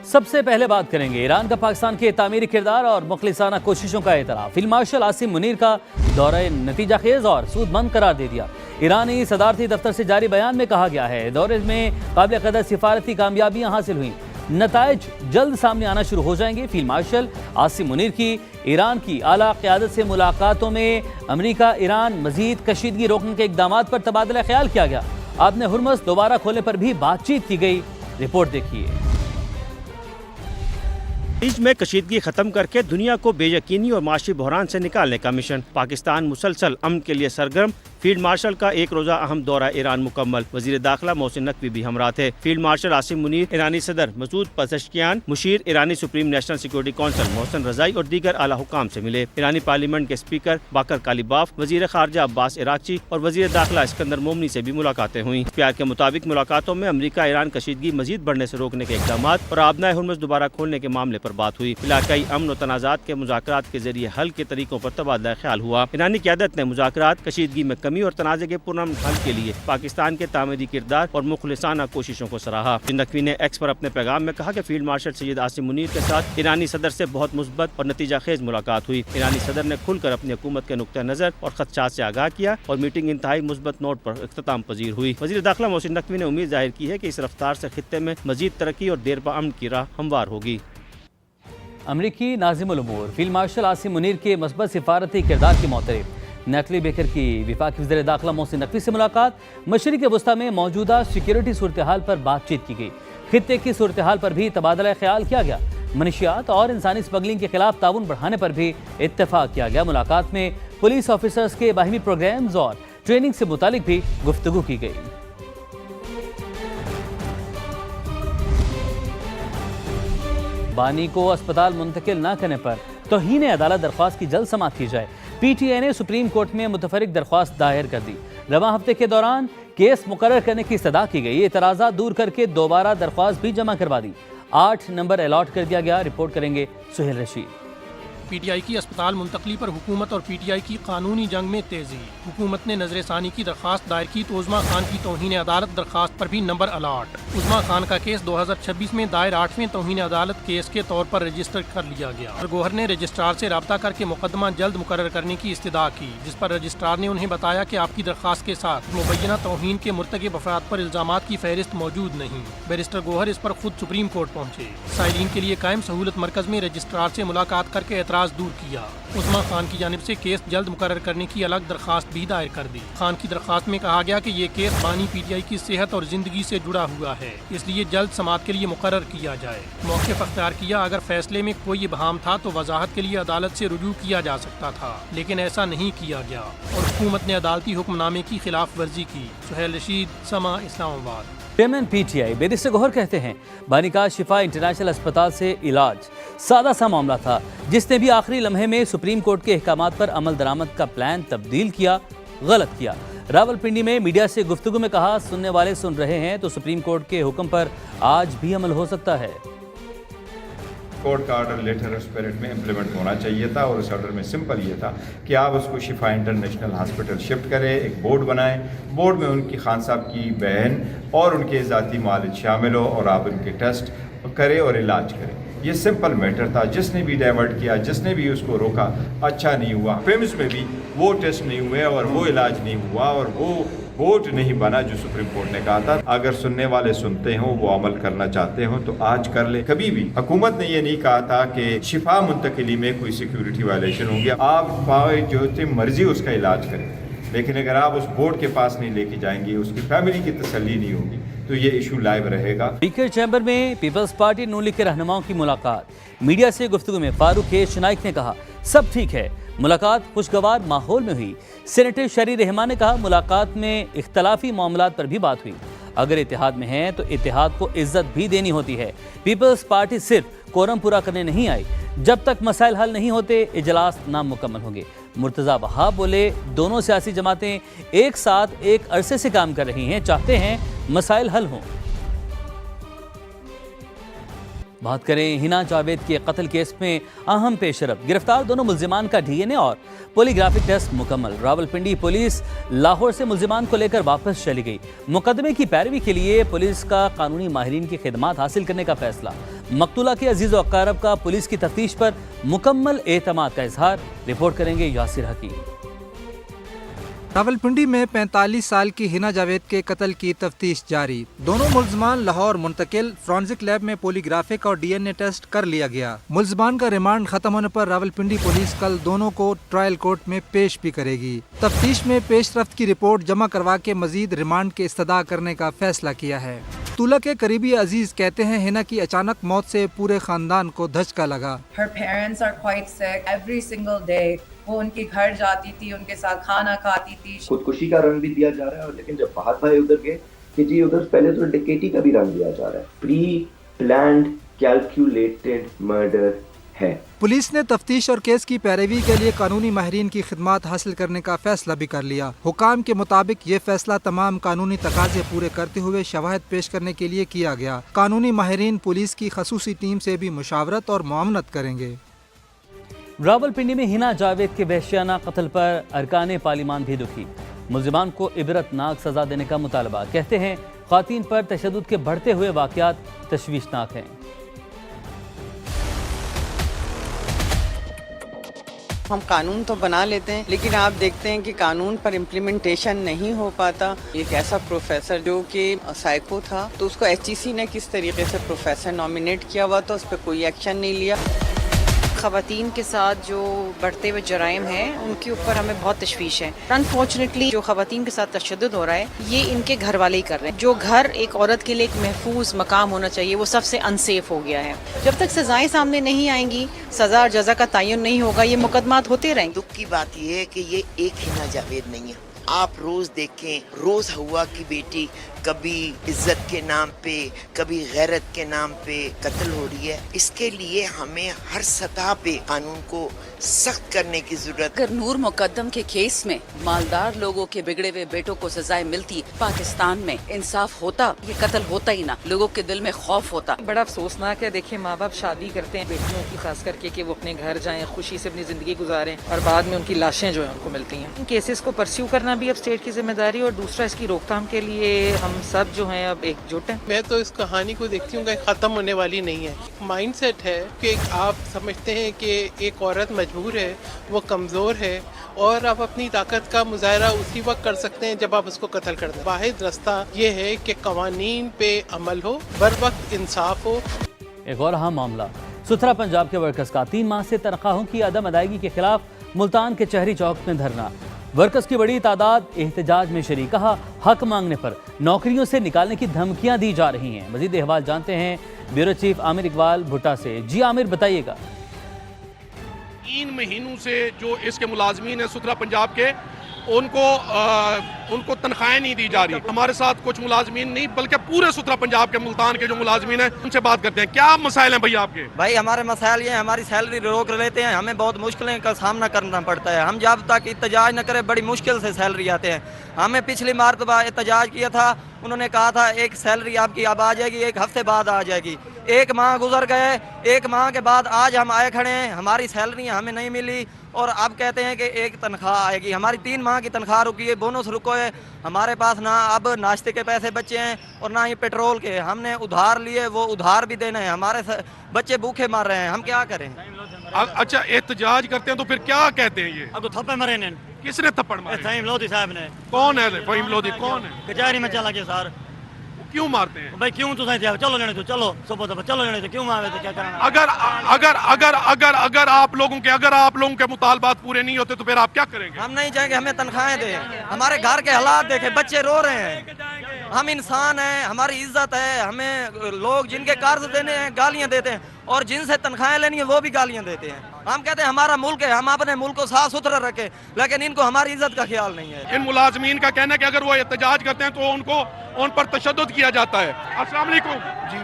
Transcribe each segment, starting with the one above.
سب سے پہلے بات کریں گے ایران کا پاکستان کے تعمیری کردار اور مخلصانہ کوششوں کا اعتراف۔ فیلڈ مارشل عاصم منیر کا دورہ نتیجہ خیز اور سود مند قرار دے دیا۔ ایرانی صدارتی دفتر سے جاری بیان میں کہا گیا ہے دورے میں قابل قدر سفارتی کامیابیاں حاصل ہوئیں، نتائج جلد سامنے آنا شروع ہو جائیں گے۔ فیلڈ مارشل عاصم منیر کی ایران کی اعلیٰ قیادت سے ملاقاتوں میں امریکہ ایران مزید کشیدگی روکنے کے اقدامات پر تبادلہ خیال کیا گیا۔ آپ نے ہرمز دوبارہ کھولنے پر بھی بات چیت کی گئی، رپورٹ دیکھیے۔ خلیج میں کشیدگی ختم کر کے دنیا کو بے یقینی اور معاشی بحران سے نکالنے کا مشن۔ پاکستان مسلسل امن کے لیے سرگرم۔ فیلڈ مارشل کا ایک روزہ اہم دورہ ایران مکمل، وزیر داخلہ محسن نقوی بھی ہمراہ تھے۔ فیلڈ مارشل عاصم منیر، ایرانی صدر مسعود پزشکیان، مشیر ایرانی سپریم نیشنل سیکورٹی کونسل محسن رضائی اور دیگر اعلیٰ حکام سے ملے۔ ایرانی پارلیمنٹ کے اسپیکر باقر کالیباف، وزیر خارجہ عباس عراقچی اور وزیر داخلہ اسکندر مومنی سے بھی ملاقاتیں ہوئیں۔ پیار کے مطابق ملاقاتوں میں امریکہ ایران کشیدگی مزید بڑھنے سے روکنے کے اقدامات اور آبنائے ہرمز دوبارہ کھولنے کے معاملے پر بات ہوئی۔ علاقائی امن و تنازعات کے مذاکرات کے ذریعے حل کے طریقوں پر تبادلہ خیال ہوا۔ ایرانی قیادت نے مذاکرات، کشیدگی میں کمی اور تنازع کے پرامن حل کے لیے پاکستان کے تعمیری کردار اور مخلصانہ کوششوں کو سراہا۔ نقوی نے ایکس پر اپنے پیغام میں کہا کہ فیلڈ مارشل سید عاصم منیر کے ساتھ ایرانی صدر سے بہت مثبت اور نتیجہ خیز ملاقات ہوئی۔ ایرانی صدر نے کھل کر اپنی حکومت کے نقطہ نظر اور خدشات سے آگاہ کیا اور میٹنگ انتہائی مثبت نوٹ پر اختتام پذیر ہوئی۔ وزیر داخلہ محسن نقوی نے امید ظاہر کی ہے کہ اس رفتار سے خطے میں مزید ترقی اور دیر پا امن کی راہ ہموار ہوگی۔ امریکی ناظم الامور فیلڈ مارشل عاصم منیر کے مثبت سفارتی کردار کی معترف۔ نیٹلی بیکر کی وفاقی وزیر داخلہ محسن نقوی سے ملاقات۔ مشرق وسطیٰ میں موجودہ سیکیورٹی صورتحال پر بات چیت کی گئی۔ خطے کی صورتحال پر بھی تبادلہ خیال کیا گیا۔ منشیات اور انسانی اسمگلنگ کے خلاف تعاون بڑھانے پر بھی اتفاق کیا گیا۔ ملاقات میں پولیس آفیسرز کے باہمی پروگرامز اور ٹریننگ سے متعلق بھی گفتگو کی گئی۔ بانی کو اسپتال منتقل نہ کرنے پر توہین عدالت درخواست کی جلد سماعت کی جائے۔ پی ٹی آئی نے سپریم کورٹ میں متفرق درخواست دائر کر دی۔ رواں ہفتے کے دوران کیس مقرر کرنے کی استدعا کی گئی۔ اعتراضات دور کر کے دوبارہ درخواست بھی جمع کروا دی۔ 8 نمبر الاٹ کر دیا گیا۔ رپورٹ کریں گے سہیل رشید۔ پی ٹی آئی کی اسپتال منتقلی پر حکومت اور پی ٹی آئی کی قانونی جنگ میں تیزی۔ حکومت نے نظر ثانی کی درخواست دائر کی تو عظمیٰ خان کی توہین عدالت درخواست پر بھی نمبر الاٹ۔ عظمیٰ خان کا کیس 2026 میں دائر 8ویں توہین عدالت کیس کے طور پر رجسٹر کر لیا گیا اور گوہر نے رجسٹرار سے رابطہ کر کے مقدمہ جلد مقرر کرنے کی استدعا کی، جس پر رجسٹرار نے انہیں بتایا کہ آپ کی درخواست کے ساتھ مبینہ توہین کے مرتکب افراد پر الزامات کی فہرست موجود نہیں۔ بیرسٹر گوہر اس پر خود سپریم کورٹ پہنچے۔ سائلین کے لیے قائم سہولت مرکز میں رجسٹرار سے ملاقات کر کے اعتراض دور کیا۔ عظمیٰ خان کی جانب سے کیس جلد مقرر کرنے کی الگ درخواست بھی دائر کر دی۔ خان کی درخواست میں کہا گیا کہ یہ کیس بانی پی ٹی آئی کی صحت اور زندگی سے جڑا ہوا ہے، اس لیے جلد سماعت کے لیے مقرر کیا جائے۔ موقف اختیار کیا، اگر فیصلے میں کوئی ابہام تھا تو وضاحت کے لیے عدالت سے رجوع کیا جا سکتا تھا، لیکن ایسا نہیں کیا گیا اور حکومت نے عدالتی حکم نامے کی خلاف ورزی کی۔ Sohail Rashid, Samaa, Islamabad. Chairman P T I barrister Gohar کہتے ہیں بانی کا شفا انٹرنیشنل اسپتال سے علاج سادہ سا معاملہ تھا، جس نے بھی آخری لمحے میں سپریم کورٹ کے احکامات پر عمل درآمد کا پلان تبدیل کیا، غلط کیا۔ راولپنڈی میں میڈیا سے گفتگو میں کہا سننے والے سن رہے ہیں تو سپریم کورٹ کے حکم پر آج بھی عمل ہو سکتا ہے۔ کورٹ کا آرڈر لیٹر اسپرٹ میں امپلیمنٹ ہونا چاہیے تھا اور اس آرڈر میں سمپل یہ تھا کہ آپ اس کو شفا انٹرنیشنل ہاسپٹل شفٹ کریں، ایک بورڈ بنائیں، بورڈ میں ان کی خان صاحب کی بہن اور ان کے ذاتی معالج شامل ہو اور آپ ان کے ٹیسٹ کریں اور علاج کریں۔ یہ سمپل میٹر تھا۔ جس نے بھی ڈائیورٹ کیا، جس نے بھی اس کو روکا، اچھا نہیں ہوا۔ پریمس میں بھی وہ ٹیسٹ نہیں ہوئے اور وہ علاج نہیں ہوا اور وہ بورڈ نہیں بنا جو سپریم کورٹ نے کہا تھا۔ اگر سننے والے سنتے ہوں، وہ عمل کرنا چاہتے ہوں تو آج کر لیں۔ کبھی بھی حکومت نے یہ نہیں کہا تھا کہ شفا منتقلی میں کوئی سیکیورٹی وائلیشن ہو گیا۔ آپ جو مرضی اس کا علاج کریں، لیکن اگر آپ اس بورڈ کے پاس نہیں لے کے جائیں گے، اس کی فیملی کی تسلی نہیں ہوگی تو یہ ایشو لائیو رہے گا۔ اسپیکر چیمبر میں پیپلز پارٹی نون لیگ کے رہنماؤں کی ملاقات۔ میڈیا سے گفتگو میں فاروق شنائک نے کہا سب ٹھیک ہے، ملاقات خوشگوار ماحول میں ہوئی۔ سینیٹر شری رحمان نے کہا ملاقات میں اختلافی معاملات پر بھی بات ہوئی۔ اگر اتحاد میں ہیں تو اتحاد کو عزت بھی دینی ہوتی ہے۔ پیپلز پارٹی صرف کورم پورا کرنے نہیں آئی، جب تک مسائل حل نہیں ہوتے اجلاس نامکمل ہوں گے۔ مرتضیٰ وہاب بولے دونوں سیاسی جماعتیں ایک ساتھ ایک عرصے سے کام کر رہی ہیں، چاہتے ہیں مسائل حل ہوں۔ بات کریں ہنا جاوید کے قتل کیس میں اہم پیش رفت، گرفتار دونوں ملزمان کا ڈی این اے اور پولی گرافک ٹیسٹ مکمل۔ راولپنڈی پولیس لاہور سے ملزمان کو لے کر واپس چلی گئی۔ مقدمے کی پیروی کے لیے پولیس کا قانونی ماہرین کی خدمات حاصل کرنے کا فیصلہ۔ مقتولہ کے عزیز و اقارب کا پولیس کی تفتیش پر مکمل اعتماد کا اظہار، رپورٹ کریں گے یاسر حکیم۔ راولپنڈی میں 45 سال کی ہنا جاوید کے قتل کی تفتیش جاری۔ دونوں ملزمان لاہور منتقل، فورنزک لیب میں پولی گرافک اور ڈی این اے ٹیسٹ کر لیا گیا۔ ملزمان کا ریمانڈ ختم ہونے پر راولپنڈی پولیس کل دونوں کو ٹرائل کورٹ میں پیش بھی کرے گی۔ تفتیش میں پیش رفت کی رپورٹ جمع کروا کے مزید ریمانڈ کی استدعا کرنے کا فیصلہ کیا ہے۔ مقتولہ کے قریبی عزیز کہتے ہیں ہنا کی اچانک موت سے پورے خاندان کو دھچکا لگا۔ Her parents are quite sick. Every single day وہ ان کے گھر جاتی تھی، ان کے ساتھ کھانا کھاتی تھی۔ خودکشی کا رنگ بھی دیا جا رہا ہے، اور لیکن جب فہد بھائی ادھر گئے کہ جی ادھر پہلے تو ڈکیٹی کا بھی رنگ دیا جا رہا ہے۔ پری پلانڈ کیلکولیٹڈ مرڈر ہے۔ پولیس نے تفتیش اور کیس کی پیروی کے لیے قانونی ماہرین کی خدمات حاصل کرنے کا فیصلہ بھی کر لیا۔ حکام کے مطابق یہ فیصلہ تمام قانونی تقاضے پورے کرتے ہوئے شواہد پیش کرنے کے لیے کیا گیا۔ قانونی ماہرین پولیس کی خصوصی ٹیم سے بھی مشاورت اور معاونت کریں گے۔ راولپنڈی میں ہنا جاوید کے وحشیانہ قتل پر ارکان پارلیمان بھی دکھی، ملزمان کو عبرتناک سزا دینے کا مطالبہ، کہتے ہیں خواتین پر تشدد کے بڑھتے ہوئے واقعات تشویشناک ہیں۔ ہم قانون تو بنا لیتے ہیں لیکن آپ دیکھتے ہیں کہ قانون پر امپلیمنٹیشن نہیں ہو پاتا۔ ایک ایسا پروفیسر جو کہ سائیکو تھا تو اس کو ایچ ای سی نے کس طریقے سے پروفیسر نامینیٹ کیا ہوا تھا، اس پہ کوئی ایکشن نہیں لیا۔ خواتین کے ساتھ جو بڑھتے ہوئے جرائم ہیں ان کے اوپر ہمیں بہت تشویش ہے۔ انفارچونیٹلی جو خواتین کے ساتھ تشدد ہو رہا ہے یہ ان کے گھر والے ہی کر رہے ہیں۔ جو گھر ایک عورت کے لیے ایک محفوظ مقام ہونا چاہیے وہ سب سے انسیف ہو گیا ہے۔ جب تک سزائیں سامنے نہیں آئیں گی، سزا اور جزا کا تعین نہیں ہوگا، یہ مقدمات ہوتے رہیں گے۔ دکھ کی بات یہ ہے کہ یہ ایک ہنا جاوید نہیں ہے۔ آپ روز دیکھیں، روز ہوا کی بیٹی کبھی عزت کے نام پہ، کبھی غیرت کے نام پہ قتل ہو رہی ہے۔ اس کے لیے ہمیں ہر سطح پہ قانون کو سخت کرنے کی ضرورت۔ اگر نور مقدم کے کیس میں مالدار لوگوں کے بگڑے ہوئے بیٹوں کو سزائیں ملتی، پاکستان میں انصاف ہوتا، یہ قتل ہوتا ہی نہ، لوگوں کے دل میں خوف ہوتا۔ بڑا افسوسناک ہے، دیکھیں ماں باپ شادی کرتے ہیں بیٹیوں کی، خاص کر کے کہ وہ اپنے گھر جائیں، خوشی سے اپنی زندگی گزاریں، اور بعد میں ان کی لاشیں جو ہیں ان کو ملتی ہیں۔ ان کیسز کو پرسیو کرنا بھی اب اسٹیٹ کی ذمہ داری، اور دوسرا اس کی روک تھام کے لیے ہم سب جو ہیں اب ایک جٹ ہیں۔ میں تو اس کہانی کو دیکھتی ہوں کہ ختم ہونے والی نہیں ہے۔ مائنڈ سیٹ ہے کہ آپ سمجھتے ہیں کہ ایک عورت مجبور ہے، وہ کمزور ہے، اور آپ اپنی طاقت کا مظاہرہ اسی وقت کر سکتے ہیں جب آپ اس کو قتل کر دیں۔ واحد راستہ یہ ہے کہ قوانین پہ عمل ہو، بر وقت انصاف ہو۔ ایک اور اہم معاملہ، ستھرا پنجاب کے ورکرز کا 3 ماہ سے تنخواہوں کی عدم ادائیگی کے خلاف ملتان کے چہری چوک میں دھرنا۔ ورکرز کی بڑی تعداد احتجاج میں شریک، کہا حق مانگنے پر نوکریوں سے نکالنے کی دھمکیاں دی جا رہی ہیں۔ مزید احوال جانتے ہیں بیورو چیف عامر اقبال بھٹا سے۔ جی عامر، بتائیے گا۔ 3 مہینوں سے جو اس کے ملازمین ہیں ستھرا پنجاب کے، ان کو تنخواہیں نہیں دی جا رہی۔ ہمارے ساتھ کچھ ملازمین نہیں بلکہ پورے ستھرا پنجاب کے ملتان کے جو ملازمین ہیں ان سے بات کرتے ہیں۔ کیا مسائل ہیں بھائی آپ کے؟ بھائی ہمارے مسائل یہ ہیں، ہماری سیلری روک لیتے ہیں، ہمیں بہت مشکلیں کا سامنا کرنا پڑتا ہے۔ ہم جب تک احتجاج نہ کریں بڑی مشکل سے سیلری آتے ہیں۔ ہمیں پچھلی مرتبہ احتجاج کیا تھا، انہوں نے کہا تھا ایک سیلری آپ کی اب آ جائے گی، 1 ہفتے بعد آ جائے گی۔ 1 ماہ گزر گئے، 1 ماہ کے بعد آج ہم آئے کھڑے ہیں، ہماری سیلری ہمیں نہیں ملی، اور اب کہتے ہیں کہ 1 تنخواہ آئے گی۔ ہماری 3 ماہ کی تنخواہ رکی ہے، بونس رکو ہے، ہمارے پاس نہ اب ناشتے کے پیسے بچے ہیں اور نہ ہی پیٹرول کے۔ ہم نے ادھار لیے، وہ ادھار بھی دینا ہے، ہمارے بچے بھوکے مر رہے ہیں، ہم کیا کریں؟ اچھا، احتجاج کرتے ہیں تو پھر کیا کہتے ہیں یہ؟ اب تھپے مرے نے۔ کس نے تھپڑ مارے؟ فہیم لودھی صاحب نے۔ کون ہے فہیم لودھی؟ کون ہے؟ کچہری میں چلا گیا سر۔ کیوں مارتے ہیں بھائی؟ کیوں تو چلو لینے تو چلو صبح صبح چلو لینے تو کیوں مارے تو کیا کرنا؟ اگر آپ لوگوں کے مطالبات پورے نہیں ہوتے تو پھر آپ کیا کریں گے؟ ہم نہیں چاہیں گے ہمیں تنخواہیں دیں، ہمارے گھر کے حالات دیکھیں، بچے رو رہے ہیں، ہم انسان ہیں، ہماری عزت ہے، ہمیں لوگ جن کے قرض دینے ہیں گالیاں دیتے ہیں، اور جن سے تنخواہیں لینی ہیں وہ بھی گالیاں دیتے ہیں۔ ہم کہتے ہیں ہمارا ملک ہے، ہم اپنے ملک کو صاف ستھرا رکھیں، لیکن ان کو ہماری عزت کا خیال نہیں ہے۔ ان ملازمین کا کہنا ہے کہ اگر وہ احتجاج کرتے ہیں تو ان پر تشدد کیا جاتا ہے۔ السلام علیکم جی،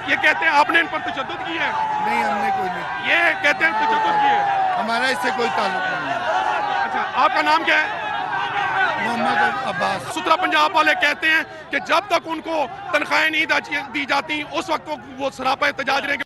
یہ کہتے ہیں آپ نے ان پر تشدد کیا ہے؟ نہیں، ہم نے کوئی نہیں۔ یہ کہتے ہیں تشدد کیا ہے؟ ہمارا اس سے کوئی تعلق نہیں ہے۔ اچھا، آپ کا نام کیا ہے؟ محمد عباس۔ ستھرا پنجاب والے کہتے ہیں کہ جب تک ان کو تنخواہیں نہیں دی جاتی اس وقت وہ سراپا احتجاج رہیں گے۔